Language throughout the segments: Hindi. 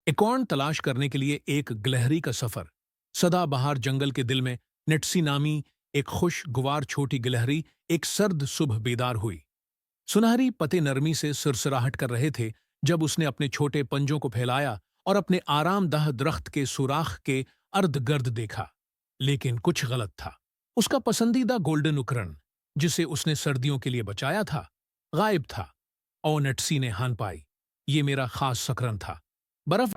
एकॉर्न तलाश करने के लिए एक गिलहरी का सफर। सदाबहार जंगल के दिल में नेट्सी नामी एक खुशगवार छोटी गिलहरी एक सर्द सुबह बेदार हुई। सुनहरी पत्ते नरमी से सुरसराहट कर रहे थे जब उसने अपने छोटे पंजों को फैलाया और अपने आरामदाह दरख्त के सुराख के अर्ध गर्द देखा। लेकिन कुछ गलत था। उसका पसंदीदा गोल्डन उकरण, जिसे उसने सर्दियों के लिए बचाया था, गायब था। और नेट्सी ने हान पाई, ये मेरा खास सकरन था। बर्फ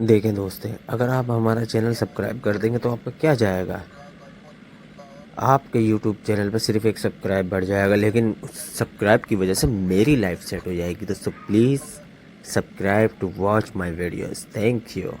देखें दोस्तों, अगर आप हमारा चैनल सब्सक्राइब कर देंगे तो आपका क्या जाएगा। आपके YouTube चैनल पर सिर्फ एक सब्सक्राइब बढ़ जाएगा, लेकिन उस सब्सक्राइब की वजह से मेरी लाइफ सेट हो जाएगी। दोस्तों please subscribe to watch my videos. Thank you.